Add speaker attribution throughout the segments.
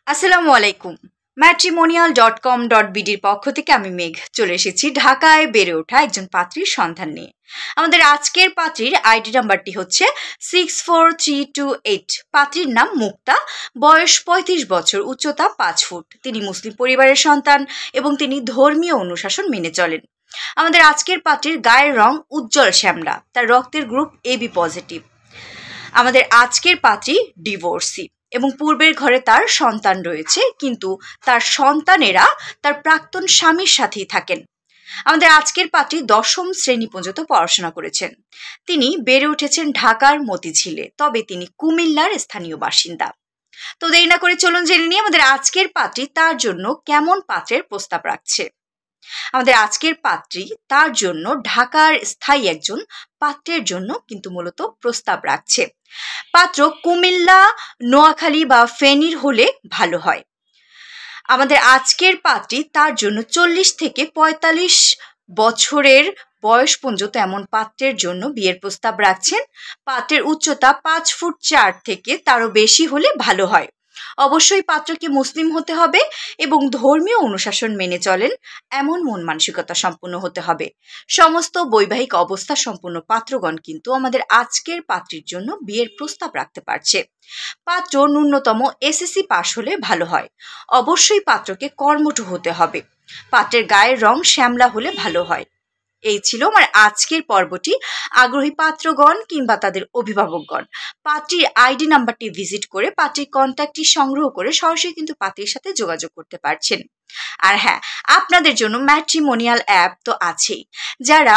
Speaker 1: আসসালামু আলাইকুম। matrimonial.com.bdর পক্ষ থেকে আমি মেঘ চলে এসেছি ঢাকায় বেড়ে ওঠা একজন পাত্রীর সন্ধান নিয়ে। আমাদের আজকের পাত্রীর আইডি নাম্বারটি হচ্ছে 64328। পাত্রীর নাম মুক্তা, বয়স 35 বছর, উচ্চতা 5 ফুট। তিনি মুসলিম পরিবারের সন্তান এবং তিনি ধর্মীয় অনুশাসন মেনে চলেন। আমাদের আজকের পাত্রীর গায়ের রং উজ্জ্বল শ্যামলা, তার রক্তের গ্রুপ AB পজিটিভ। আমাদের আজকের পাত্রী ডিভোর্সি এবং পূর্বের ঘরে তার সন্তান রয়েছে, কিন্তু তার সন্তানেরা তার প্রাক্তন স্বামীর সাথেই থাকেন। আমাদের আজকের পাত্রী 10ম শ্রেণী পর্যন্ত পড়াশোনা করেছেন। তিনি বেড়ে উঠেছেন ঢাকার মতিঝিলে, তবে তিনি কুমিল্লার স্থানীয় বাসিন্দা। তো দেরি না করে চলুন জেনে নিই আমাদের আজকের পাত্রী তার জন্য কেমন পাত্রের প্রস্তাব রাখছে। আমাদের আজকের পাত্রী তার জন্য ঢাকার স্থায়ী একজন পাত্রের জন্য কিন্তু মূলত প্রস্তাব রাখছে। পাত্র কুমিল্লা, নোয়াখালী বা ফেনীর হলে ভালো হয়। আমাদের আজকের পাত্রী তার জন্য 40 থেকে 45 বছরের বয়স পর্যন্ত এমন পাত্রের জন্য বিয়ের প্রস্তাব রাখছেন। পাত্রের উচ্চতা 5 ফুট 4 থেকে তারও বেশি হলে ভালো হয়। অবশ্যই পাত্রকে মুসলিম হতে হবে এবং ধর্মীয় অনুশাসন মেনে চলেন এমন মন মানসিকতা সম্পন্ন হতে হবে। সমস্ত বৈবাহিক অবস্থা সম্পন্ন পাত্রগণ কিন্তু আমাদের আজকের পাত্রীর জন্য বিয়ের প্রস্তাব রাখতে পারছে। পাত্র ন্যূনতম SSC পাশ হলে ভালো হয়। অবশ্যই পাত্রকে কর্মঠ হতে হবে। পাত্রের গায়ের রং শ্যামলা হলে ভালো হয়। এই ছিল আমার আজকের পর্বটি। আগ্রহী পাত্রগণ কিংবা তাদের অভিভাবকগণ পাত্রীর আইডি নাম্বারটি ভিজিট করে পাত্রীর কন্ট্যাক্টটি সংগ্রহ করে সরাসরি কিন্তু পাত্রীর সাথে যোগাযোগ করতে পারছেন। আর হ্যাঁ, আপনাদের জন্য ম্যাট্রিমোনিয়াল অ্যাপ তো আছেই। যারা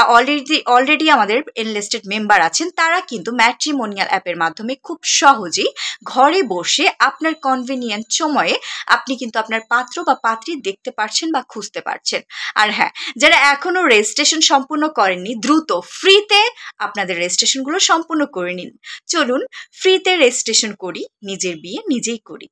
Speaker 1: অলরেডি আমাদের এনলিস্টেড মেম্বার আছেন তারা কিন্তু ম্যাট্রিমোনিয়াল অ্যাপের মাধ্যমে খুব সহজেই ঘরে বসে আপনার কনভিনিয়েন্ট সময়ে আপনি কিন্তু আপনার পাত্র বা পাত্রী দেখতে পারছেন বা খুঁজতে পারছেন। আর হ্যাঁ, যারা এখনো রেজিস্ট্রেশন সম্পূর্ণ করেননি, দ্রুত ফ্রিতে আপনাদের রেজিস্ট্রেশনগুলো সম্পূর্ণ করে নিন। চলুন ফ্রিতে রেজিস্ট্রেশন করি, নিজের বিয়ে নিজেই করি।